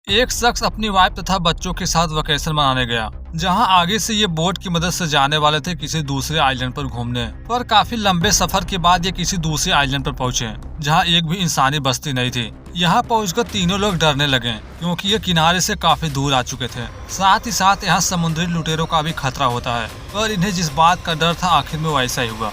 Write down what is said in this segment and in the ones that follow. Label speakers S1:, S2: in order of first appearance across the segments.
S1: एक शख्स अपनी वाइफ तथा बच्चों के साथ वेकेशन मनाने गया, जहां आगे से ये बोट की मदद से जाने वाले थे किसी दूसरे आइलैंड पर घूमने। पर काफी लंबे सफर के बाद ये किसी दूसरे आइलैंड पर पहुंचे, जहां एक भी इंसानी बस्ती नहीं थी। यहाँ पहुंचकर तीनों लोग डरने लगे, क्योंकि ये किनारे से काफी दूर आ चुके थे। साथ ही साथ यहाँ समुद्री लुटेरों का भी खतरा होता है, पर इन्हें जिस बात का डर था आखिर में वैसा ही हुआ।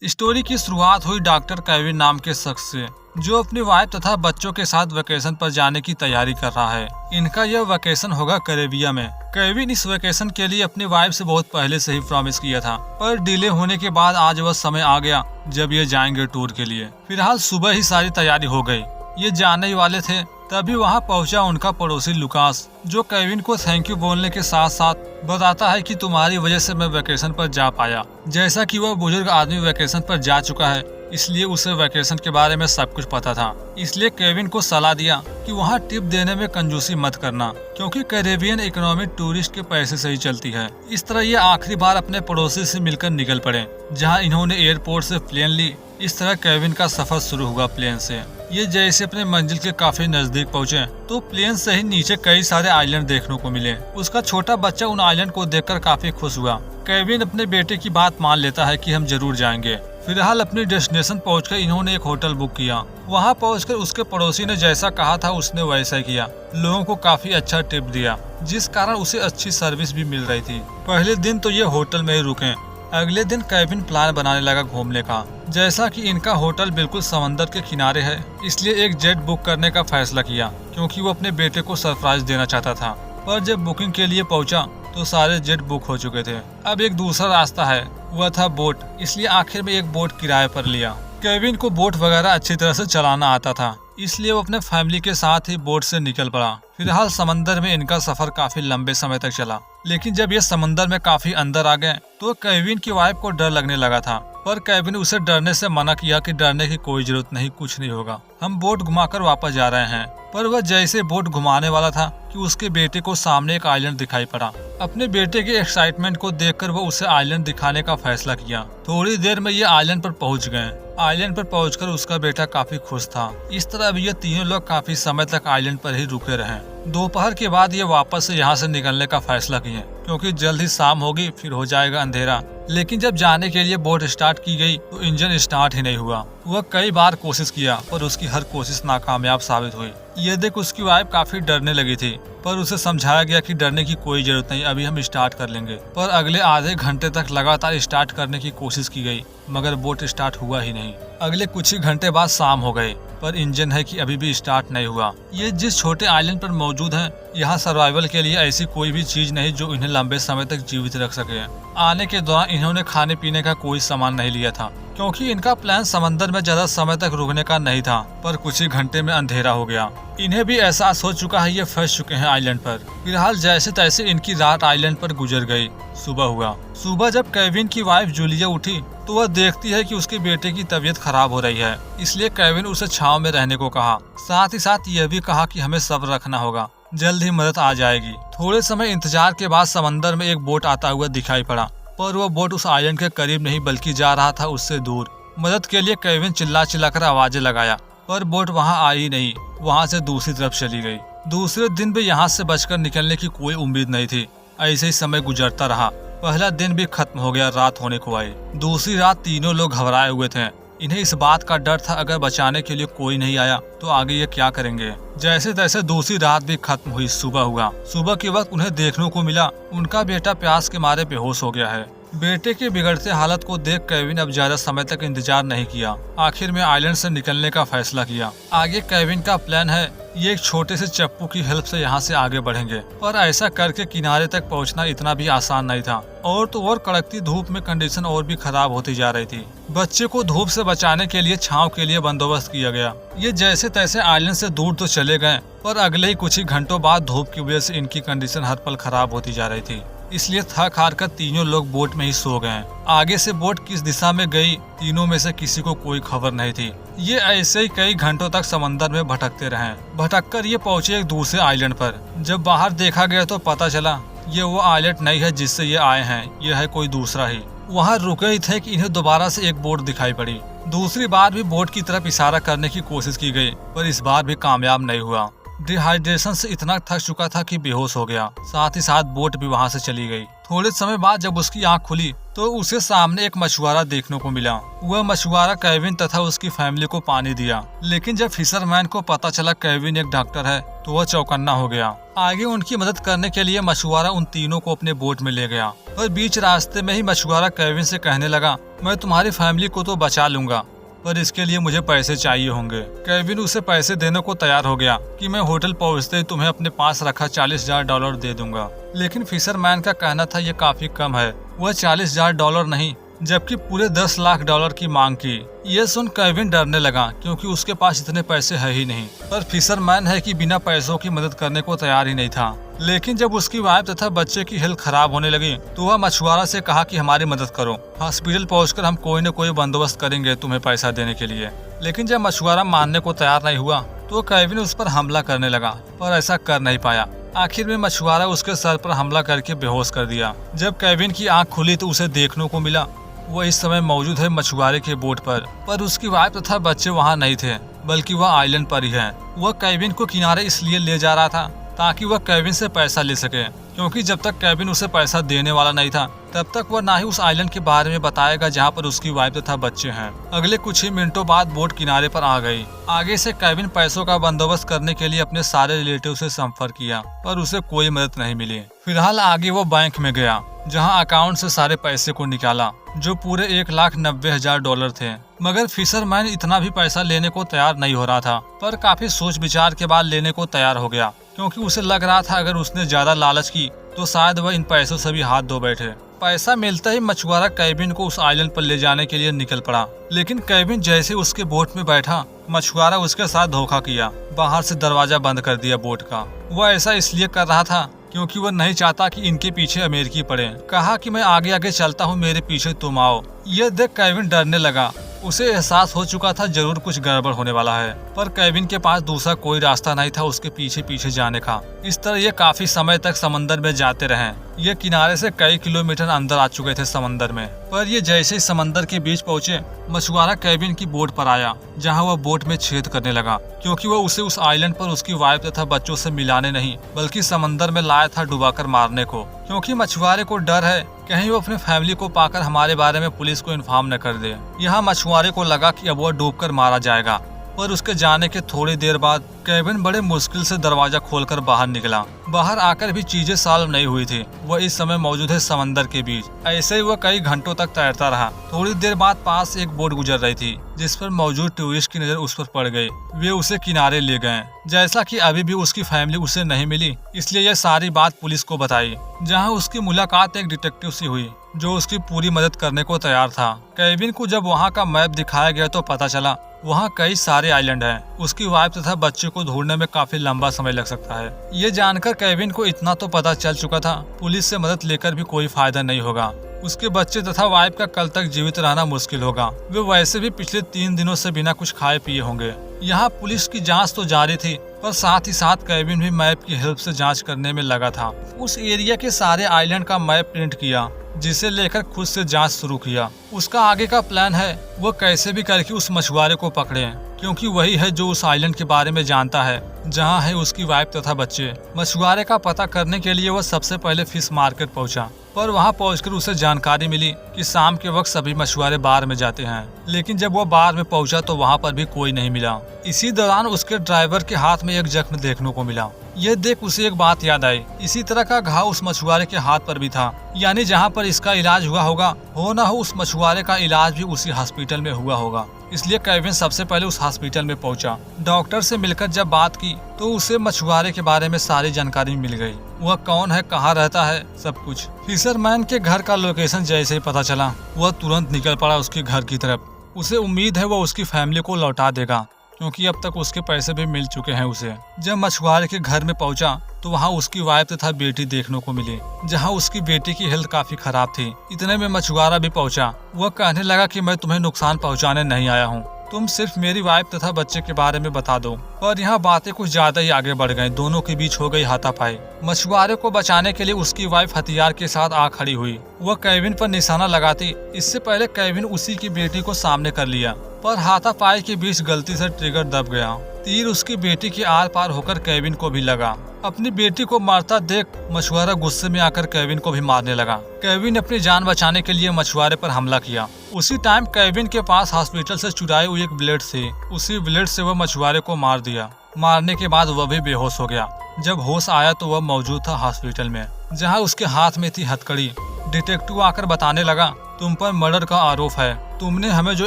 S1: स्टोरी की शुरुआत हुई डॉक्टर केविन नाम के शख्स से, जो अपनी वाइफ तथा बच्चों के साथ वेकेशन पर जाने की तैयारी कर रहा है। इनका यह वेकेशन होगा कैरेबिया में। केविन इस वेकेशन के लिए अपनी वाइफ से बहुत पहले से ही प्रॉमिस किया था, पर डिले होने के बाद आज वह समय आ गया जब ये जाएंगे टूर के लिए। फिलहाल सुबह ही सारी तैयारी हो गई, ये जाने ही वाले थे। तभी वहाँ पहुंचा उनका पड़ोसी लुकास, जो केविन को थैंक यू बोलने के साथ साथ बताता है कि तुम्हारी वजह से मैं वेकेशन पर जा पाया। जैसा कि वह बुजुर्ग आदमी वेकेशन पर जा चुका है, इसलिए उसे वेकेशन के बारे में सब कुछ पता था। इसलिए केविन को सलाह दिया कि वहाँ टिप देने में कंजूसी मत करना, क्योंकि कैरेबियन इकोनॉमी टूरिस्ट के पैसे से ही चलती है। इस तरह ये आखिरी बार अपने पड़ोसी से मिलकर निकल पड़े, जहाँ इन्होंने एयरपोर्ट से प्लेन ली। इस तरह केविन का सफर शुरू हुआ प्लेन से। ये जैसे अपने मंजिल के काफी नजदीक पहुँचे तो प्लेन से ही नीचे कई सारे आइलैंड देखने को मिले। उसका छोटा बच्चा उन आइलैंड को देखकर काफी खुश हुआ। केविन अपने बेटे की बात मान लेता है कि हम जरूर जाएंगे। फिलहाल अपनी डेस्टिनेशन पहुंचकर इन्होंने एक होटल बुक किया। वहां पहुंचकर उसके पड़ोसी ने जैसा कहा था उसने वैसा किया। लोगों को काफी अच्छा टिप दिया, जिस कारण उसे अच्छी सर्विस भी मिल रही थी। पहले दिन तो ये होटल में ही रुके। अगले दिन केविन प्लान बनाने लगा घूमने का। जैसा कि इनका होटल बिल्कुल समंदर के किनारे है, इसलिए एक जेट बुक करने का फैसला किया, क्योंकि वो अपने बेटे को सरप्राइज देना चाहता था। पर जब बुकिंग के लिए पहुंचा तो सारे जेट बुक हो चुके थे। अब एक दूसरा रास्ता है, वह था बोट। इसलिए आखिर में एक बोट किराए पर लिया। केविन को बोट वगैरह अच्छी तरह से चलाना आता था, इसलिए वो अपने फैमिली के साथ ही बोट से निकल पड़ा। फिलहाल समंदर में इनका सफर काफी लंबे समय तक चला, लेकिन जब ये समंदर में काफी अंदर आ गए तो केविन की वाइफ को डर लगने लगा था। पर केविन उसे डरने से मना किया कि डरने की कोई जरूरत नहीं, कुछ नहीं होगा, हम बोट घुमाकर वापस जा रहे हैं। पर वह जैसे बोट घुमाने वाला था कि उसके बेटे को सामने एक आइलैंड दिखाई पड़ा। अपने बेटे के एक्साइटमेंट को देखकर वो उसे आइलैंड दिखाने का फैसला किया। थोड़ी देर में ये आइलैंड पर पहुंच गए। आइलैंड पर पहुंचकर उसका बेटा काफी खुश था। इस तरह भी ये तीनों लोग काफी समय तक आइलैंड पर ही रुके रहे। दोपहर के बाद ये वापस से यहाँ से निकलने का फैसला किए, क्योंकि जल्द ही शाम होगी, फिर हो जाएगा अंधेरा। लेकिन जब जाने के लिए बोट स्टार्ट की गई तो इंजन स्टार्ट ही नहीं हुआ। वह कई बार कोशिश किया, पर उसकी हर कोशिश नाकामयाब साबित हुई। ये देख उसकी वाइफ काफी डरने लगी थी, पर उसे समझाया गया कि डरने की कोई जरूरत नहीं, अभी हम स्टार्ट कर लेंगे। पर अगले आधे घंटे तक लगातार स्टार्ट करने की कोशिश की गई, मगर बोट स्टार्ट हुआ ही नहीं। अगले कुछ ही घंटे बाद शाम हो गए, पर इंजन है कि अभी भी स्टार्ट नहीं हुआ। ये जिस छोटे आइलैंड पर मौजूद हैं, यहाँ सर्वाइवल के लिए ऐसी कोई भी चीज नहीं जो इन्हें लंबे समय तक जीवित रख सके। आने के दौरान इन्होंने खाने पीने का कोई सामान नहीं लिया था, क्योंकि इनका प्लान समंदर में ज्यादा समय तक रुकने का नहीं था। पर कुछ ही घंटे में अंधेरा हो गया। इन्हें भी एहसास हो चुका है ये फंस चुके हैं आइलैंड पर। फिलहाल जैसे तैसे इनकी रात आइलैंड पर गुजर गई। सुबह हुआ। सुबह जब केविन की वाइफ जूलिया उठी तो वह देखती है कि उसके बेटे की तबीयत खराब हो रही है। इसलिए केविन उसे छांव में रहने को कहा। साथ ही साथ यह भी कहा कि हमें सब्र रखना होगा, जल्द ही मदद आ जाएगी। थोड़े समय इंतजार के बाद समंदर में एक बोट आता हुआ दिखाई पड़ा, पर वह बोट उस आइलैंड के करीब नहीं बल्कि जा रहा था उससे दूर। मदद के लिए केविन चिल्ला चिल्लाकर आवाजें लगाया, पर बोट वहां आई नहीं, वहां से दूसरी तरफ चली गई। दूसरे दिन भी यहाँ से बचकर निकलने की कोई उम्मीद नहीं थी। ऐसे ही समय गुजरता रहा। पहला दिन भी खत्म हो गया, रात होने को आई। दूसरी रात तीनों लोग घबराए हुए थे। इन्हें इस बात का डर था अगर बचाने के लिए कोई नहीं आया तो आगे ये क्या करेंगे। जैसे तैसे दूसरी रात भी खत्म हुई। सुबह हुआ। सुबह के वक्त उन्हें देखने को मिला उनका बेटा प्यास के मारे बेहोश हो गया है। बेटे के बिगड़ते हालत को देख केविन अब ज्यादा समय तक इंतजार नहीं किया। आखिर में आइलैंड से निकलने का फैसला किया। आगे केविन का प्लान है ये एक छोटे से चप्पू की हेल्प से यहाँ से आगे बढ़ेंगे, पर ऐसा करके किनारे तक पहुँचना इतना भी आसान नहीं था। और तो और कड़कती धूप में कंडीशन और भी खराब होती जा रही थी। बच्चे को धूप से बचाने के लिए छांव के लिए बंदोबस्त किया गया। ये जैसे तैसे आइलैंड से दूर तो चले गए, पर अगले ही कुछ ही घंटों बाद धूप की वजह से इनकी कंडीशन हर पल खराब होती जा रही थी। इसलिए थक हार कर तीनों लोग बोट में ही सो गए। आगे से बोट किस दिशा में गई, तीनों में से किसी को कोई खबर नहीं थी। ये ऐसे ही कई घंटों तक समंदर में भटकते रहे। भटककर ये पहुंचे एक दूसरे आइलैंड पर। जब बाहर देखा गया तो पता चला ये वो आइलैंड नहीं है जिससे ये आए हैं, ये है कोई दूसरा ही। वहाँ रुके ही थे कि इन्हें दोबारा से एक बोट दिखाई पड़ी, दूसरी बार भी बोट की तरफ इशारा करने की कोशिश की गई, पर इस बार भी कामयाब नहीं हुआ। डिहाइड्रेशन से इतना थक चुका था कि बेहोश हो गया। साथ ही साथ बोट भी वहां से चली गई। थोड़े समय बाद जब उसकी आंख खुली तो उसे सामने एक मछुआरा देखने को मिला। वह मछुआरा केविन तथा उसकी फैमिली को पानी दिया, लेकिन जब फिशरमैन को पता चला केविन एक डॉक्टर है तो वह चौकन्ना हो गया। आगे उनकी मदद करने के लिए मछुआरा उन तीनों को अपने बोट में ले गया, पर बीच रास्ते में ही मछुआरा केविन से कहने लगा, मैं तुम्हारी फैमिली को तो बचा लूंगा, पर इसके लिए मुझे पैसे चाहिए होंगे। केविन उसे पैसे देने को तैयार हो गया कि मैं होटल पहुंचते ही तुम्हें अपने पास रखा $40,000 दे दूंगा। लेकिन फिशरमैन का कहना था ये काफी कम है। वह $40,000 नहीं जबकि पूरे $10 लाख की मांग की। यह सुन केविन डरने लगा क्योंकि उसके पास इतने पैसे है ही नहीं, पर फिशरमैन है कि बिना पैसों की मदद करने को तैयार ही नहीं था। लेकिन जब उसकी वाइफ तथा बच्चे की हेल्थ खराब होने लगी तो वह मछुआरा से कहा कि हमारी मदद करो, हॉस्पिटल पहुंचकर हम कोई न कोई बंदोबस्त करेंगे तुम्हें पैसा देने के लिए। लेकिन जब मछुआरा मानने को तैयार नहीं हुआ तो केविन उस पर हमला करने लगा, पर ऐसा कर नहीं पाया। आखिर में मछुआरा उसके सर पर हमला करके बेहोश कर दिया। जब केविन की आंख खुली तो उसे देखने को मिला वो इस समय मौजूद है मछुआरे के बोट पर उसकी वाइफ तथा बच्चे वहाँ नहीं थे, बल्कि वह आइलैंड पर ही है। वह केविन को किनारे इसलिए ले जा रहा था ताकि वह केविन से पैसा ले सके, क्योंकि जब तक केविन उसे पैसा देने वाला नहीं था तब तक वह ना ही उस आइलैंड के बारे में बताएगा जहाँ पर उसकी वाइफ तथा बच्चे हैं। अगले कुछ ही मिनटों बाद बोट किनारे पर आ गई। आगे से केविन पैसों का बंदोबस्त करने के लिए अपने सारे रिलेटिव से संपर्क किया, पर उसे कोई मदद नहीं मिली। फिलहाल आगे वो बैंक में गया, जहां अकाउंट से सारे पैसे को निकाला, जो पूरे $1,90,000 थे। मगर फिशरमैन इतना भी पैसा लेने को तैयार नहीं हो रहा था, पर काफी सोच विचार के बाद लेने को तैयार हो गया, क्योंकि उसे लग रहा था अगर उसने ज्यादा लालच की तो शायद वह इन पैसों से भी हाथ धो बैठे। पैसा मिलता ही मछुआरा केविन को उस आइलैंड पर ले जाने के लिए निकल पड़ा, लेकिन केविन जैसे उसके बोट में बैठा मछुआरा उसके साथ धोखा किया, बाहर से दरवाजा बंद कर दिया बोट का। वह ऐसा इसलिए कर रहा था क्योंकि वह नहीं चाहता कि इनके पीछे अमेरिकी पड़े। कहा कि मैं आगे आगे चलता हूँ, मेरे पीछे तुम आओ। यह देख केविन डरने लगा। उसे एहसास हो चुका था जरूर कुछ गड़बड़ होने वाला है, पर केविन के पास दूसरा कोई रास्ता नहीं था उसके पीछे पीछे जाने का। इस तरह ये काफी समय तक समंदर में जाते रहे। ये किनारे से कई किलोमीटर अंदर आ चुके थे समंदर में, पर ये जैसे ही समंदर के बीच पहुंचे मछुआरा केविन की बोट पर आया, जहां वह बोट में छेद करने लगा, क्योंकि वह उसे उस आइलैंड पर उसकी वाइफ तथा बच्चों से मिलाने नहीं बल्कि समंदर में लाया था डुबाकर मारने को। क्योंकि मछुआरे को डर है कहीं वो अपने फैमिली को पाकर हमारे बारे में पुलिस को इन्फॉर्म न कर दे। यहाँ मछुआरे को लगा कि अब वह डूबकर मारा जाएगा, पर उसके जाने के थोड़ी देर बाद केविन बड़े मुश्किल से दरवाजा खोलकर बाहर निकला। बाहर आकर भी चीजें सॉल्व नहीं हुई थी। वह इस समय मौजूद है समंदर के बीच। ऐसे ही वह कई घंटों तक तैरता रहा। थोड़ी देर बाद पास एक बोट गुजर रही थी, जिस पर मौजूद टूरिस्ट की नजर उस पर पड़ गई। वे उसे किनारे ले गए। जैसा कि अभी भी उसकी फैमिली उसे नहीं मिली, इसलिए यह सारी बात पुलिस को बताई, जहां उसकी मुलाकात एक डिटेक्टिव से हुई जो उसकी पूरी मदद करने को तैयार था। केविन को जब वहां का मैप दिखाया गया तो पता चला वहां कई सारे आइलैंड हैं। उसकी वाइफ तथा बच्चे को ढूंढने में काफी लंबा समय लग सकता है। ये जानकर केविन को इतना तो पता चल चुका था पुलिस से मदद लेकर भी कोई फायदा नहीं होगा। उसके बच्चे तथा वाइफ का कल तक जीवित रहना मुश्किल होगा। वे वैसे भी पिछले 3 दिनों से बिना कुछ खाए पिए होंगे। यहाँ पुलिस की जांच तो जारी थी, पर साथ ही साथ केविन भी मैप की हेल्प से जांच करने में लगा था। उस एरिया के सारे आइलैंड का मैप प्रिंट किया, जिसे लेकर खुद से जांच शुरू किया। उसका आगे का प्लान है वो कैसे भी करके उस मछुआरे को पकड़े, क्योंकि वही है जो उस आइलैंड के बारे में जानता है, जहां है उसकी वाइफ तथा बच्चे। मछुआरे का पता करने के लिए वह सबसे पहले फिश मार्केट पहुंचा, पर वहां पहुंचकर उसे जानकारी मिली कि शाम के वक्त सभी मछुआरे बार में जाते हैं। लेकिन जब वह बार में पहुंचा तो वहां पर भी कोई नहीं मिला। इसी दौरान उसके ड्राइवर के हाथ में एक जख्म देखने को मिला। यह देख उसे एक बात याद आई, इसी तरह का घाव उस मछुआरे के हाथ पर भी था, यानी जहां पर इसका इलाज हुआ होगा हो ना हो उस मछुआरे का इलाज भी उसी हॉस्पिटल में हुआ होगा। इसलिए केविन सबसे पहले उस हॉस्पिटल में पहुंचा। डॉक्टर से मिलकर जब बात की तो उसे मछुआरे के बारे में सारी जानकारी मिल गई। वह कौन है, कहाँ रहता है, सब कुछ। फिशरमैन के घर का लोकेशन जैसे ही पता चला वह तुरंत निकल पड़ा उसके घर की तरफ। उसे उम्मीद है वह उसकी फैमिली को लौटा देगा, क्योंकि अब तक उसके पैसे भी मिल चुके हैं उसे। जब मछुआरे के घर में पहुंचा तो वहां उसकी वाइफ तथा बेटी देखने को मिली, जहां उसकी बेटी की हेल्थ काफी खराब थी। इतने में मछुआरा भी पहुंचा। वह कहने लगा कि मैं तुम्हें नुकसान पहुंचाने नहीं आया हूं, तुम सिर्फ मेरी वाइफ तथा बच्चे के बारे में बता दो। पर यहाँ बातें कुछ ज्यादा ही आगे बढ़ गईं। दोनों के बीच हो गई हाथापाई। मछुआरे को बचाने के लिए उसकी वाइफ हथियार के साथ आ खड़ी हुई। वह केविन पर निशाना लगाती, इससे पहले केविन उसी की बेटी को सामने कर लिया। पर हाथापाई के बीच गलती से ट्रिगर दब गया। तीर उसकी बेटी के आर पार होकर केविन को भी लगा। अपनी बेटी को मारता देख मछुआरा गुस्से में आकर केविन को भी मारने लगा। केविन ने अपनी जान बचाने के लिए मछुआरे पर हमला किया। उसी टाइम केविन के पास हॉस्पिटल से चुराई हुई एक ब्लेड थी। उसी ब्लेड से वह मछुआरे को मार दिया। मारने के बाद वह भी बेहोश हो गया। जब होश आया तो वह मौजूद था हॉस्पिटल में, जहां उसके हाथ में थी हथकड़ी। डिटेक्टिव आकर बताने लगा, तुम पर मर्डर का आरोप है। तुमने हमें जो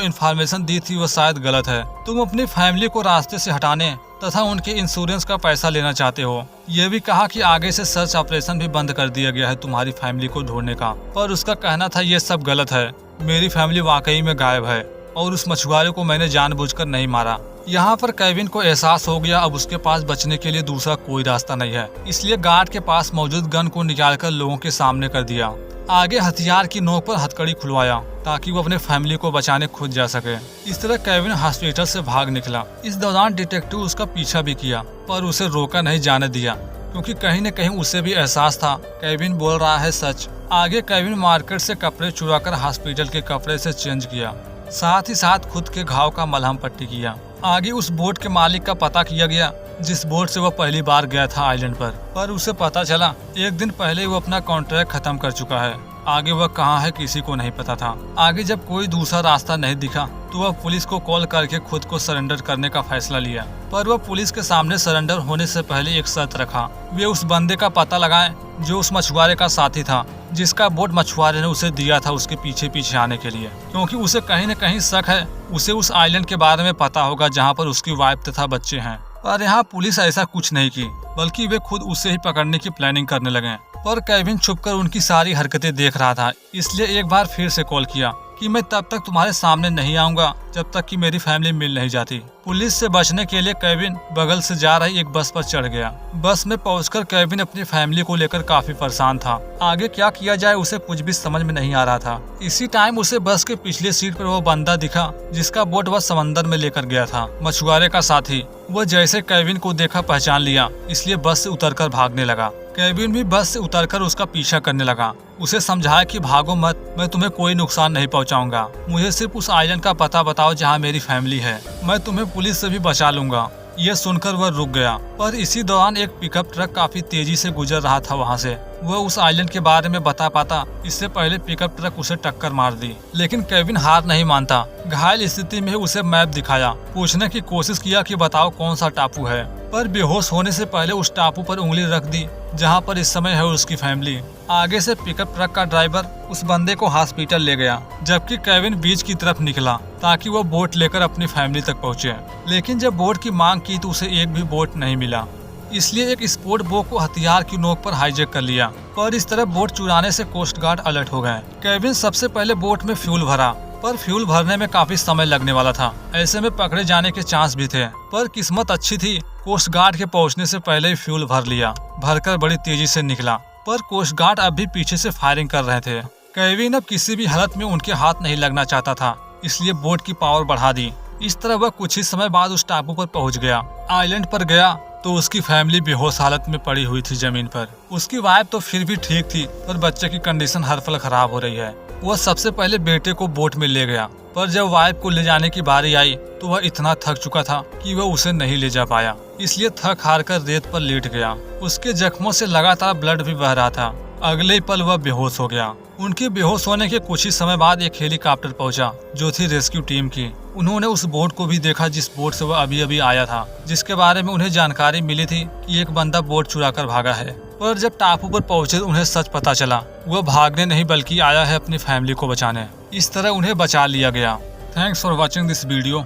S1: इन्फॉर्मेशन दी थी वो शायद गलत है। तुम अपनी फैमिली को रास्ते से हटाने तथा उनके इंश्योरेंस का पैसा लेना चाहते हो। ये भी कहा कि आगे से सर्च ऑपरेशन भी बंद कर दिया गया है तुम्हारी फैमिली को ढूंढने का। पर उसका कहना था ये सब गलत है, मेरी फैमिली वाकई में गायब है और उस मछुआरे को मैंने जानबूझकर नहीं मारा। यहाँ पर केविन को एहसास हो गया अब उसके पास बचने के लिए दूसरा कोई रास्ता नहीं है, इसलिए गार्ड के पास मौजूद गन को निकालकर लोगों के सामने कर दिया। आगे हथियार की नोक पर हथकड़ी खुलवाया ताकि वो अपने फैमिली को बचाने खुद जा सके। इस तरह केविन हॉस्पिटल से भाग निकला। इस दौरान डिटेक्टिव उसका पीछा भी किया पर उसे रोका नहीं जाने दिया, क्योंकि कहीं न कहीं उसे भी एहसास था केविन बोल रहा है सच। आगे केविन मार्केट से कपड़े चुराकर हॉस्पिटल के कपड़े से चेंज किया, साथ ही साथ खुद के घाव का मलहम पट्टी किया। आगे उस बोट के मालिक का पता किया गया जिस बोट से वह पहली बार गया था आइलैंड पर उसे पता चला एक दिन पहले वो अपना कॉन्ट्रैक्ट खत्म कर चुका है। आगे वह कहाँ है किसी को नहीं पता था। आगे जब कोई दूसरा रास्ता नहीं दिखा तो वह पुलिस को कॉल करके खुद को सरेंडर करने का फैसला लिया। पर वह पुलिस के सामने सरेंडर होने से पहले एक शर्त रखा, वे उस बंदे का पता लगाएं जो उस मछुआरे का साथी था, जिसका बोट मछुआरे ने उसे दिया था उसके पीछे पीछे आने के लिए, क्योंकि उसे कहीं न कहीं शक है उसे उस आइलैंड के बारे में पता होगा जहाँ पर उसकी वाइफ तथा बच्चे हैं। पर यहाँ पुलिस ऐसा कुछ नहीं की, बल्कि वे खुद उसे ही पकड़ने की प्लानिंग करने लगे। पर केविन छुपकर उनकी सारी हरकतें देख रहा था, इसलिए एक बार फिर से कॉल किया कि मैं तब तक तुम्हारे सामने नहीं आऊंगा जब तक कि मेरी फैमिली मिल नहीं जाती। पुलिस से बचने के लिए केविन बगल से जा रही एक बस पर चढ़ गया। बस में पहुंचकर केविन अपनी फैमिली को लेकर काफी परेशान था। आगे क्या किया जाए उसे कुछ भी समझ में नहीं आ रहा था। इसी टाइम उसे बस के पिछले सीट पर वो बंदा दिखा जिसका बोट वह समंदर में लेकर गया था, मछुआरे का साथी। वो जैसे केविन को देखा पहचान लिया, इसलिए बस से उतरकर भागने लगा। केविन भी बस से उतरकर उसका पीछा करने लगा। उसे समझाया कि भागो मत, मैं तुम्हें कोई नुकसान नहीं पहुंचाऊंगा। मुझे सिर्फ उस आइलैंड का पता बताओ जहां मेरी फैमिली है, मैं तुम्हें पुलिस से भी बचा लूंगा। यह सुनकर वह रुक गया। पर इसी दौरान एक पिकअप ट्रक काफी तेजी से गुजर रहा था वहां से। वह उस आइलैंड के बारे में बता पाता इससे पहले पिकअप ट्रक उसे टक्कर मार दी। लेकिन केविन हार नहीं मानता। घायल स्थिति में उसे मैप दिखाया, पूछने की कोशिश किया कि बताओ कौन सा टापू है, पर बेहोश होने से पहले उस टापू पर उंगली रख दी जहां पर इस समय है उसकी फैमिली। आगे से पिकअप ट्रक का ड्राइवर उस बंदे को हॉस्पिटल ले गया, जबकि केविन बीच की तरफ निकला ताकि वो बोट लेकर अपनी फैमिली तक पहुंचे। लेकिन जब बोट की मांग की तो उसे एक भी बोट नहीं मिला, इसलिए एक स्पोर्ट बोट को हथियार की नोक पर हाईजैक कर लिया। पर इस तरह बोट चुराने से कोस्ट गार्ड अलर्ट हो गए। केविन सबसे पहले बोट में फ्यूल भरा, पर फ्यूल भरने में काफी समय लगने वाला था। ऐसे में पकड़े जाने के चांस भी थे, पर किस्मत अच्छी थी, कोस्ट गार्ड के पहुंचने से पहले ही फ्यूल भर लिया। भरकर बड़ी तेजी से निकला, पर कोस्ट गार्ड अब भी पीछे से फायरिंग कर रहे थे। केविन अब किसी भी हालत में उनके हाथ नहीं लगना चाहता था, इसलिए बोट की पावर बढ़ा दी। इस तरह वह कुछ ही समय बाद उस टापू पर पहुंच गया। आइलैंड पर गया तो उसकी फैमिली बेहोश हालत में पड़ी हुई थी जमीन पर। उसकी वाइफ तो फिर भी ठीक थी, पर बच्चे की कंडीशन हर पल खराब हो रही है। वह सबसे पहले बेटे को बोट में ले गया, पर जब वाइफ को ले जाने की बारी आई तो वह इतना थक चुका था कि वह उसे नहीं ले जा पाया, इसलिए थक हार कर रेत पर लेट गया। उसके जख्मों से लगातार ब्लड भी बह रहा था। अगले ही पल वह बेहोश हो गया। उनके बेहोश होने के कुछ ही समय बाद एक हेलीकॉप्टर पहुंचा, जो थी रेस्क्यू टीम की। उन्होंने उस बोट को भी देखा जिस बोट से वह अभी अभी आया था, जिसके बारे में उन्हें जानकारी मिली थी कि एक बंदा बोट चुरा कर भागा है। पर जब टापू पर पहुंचे तो उन्हें सच पता चला, वह भागने नहीं बल्कि आया है अपनी फैमिली को बचाने। इस तरह उन्हें बचा लिया गया। Thanks for watching this video.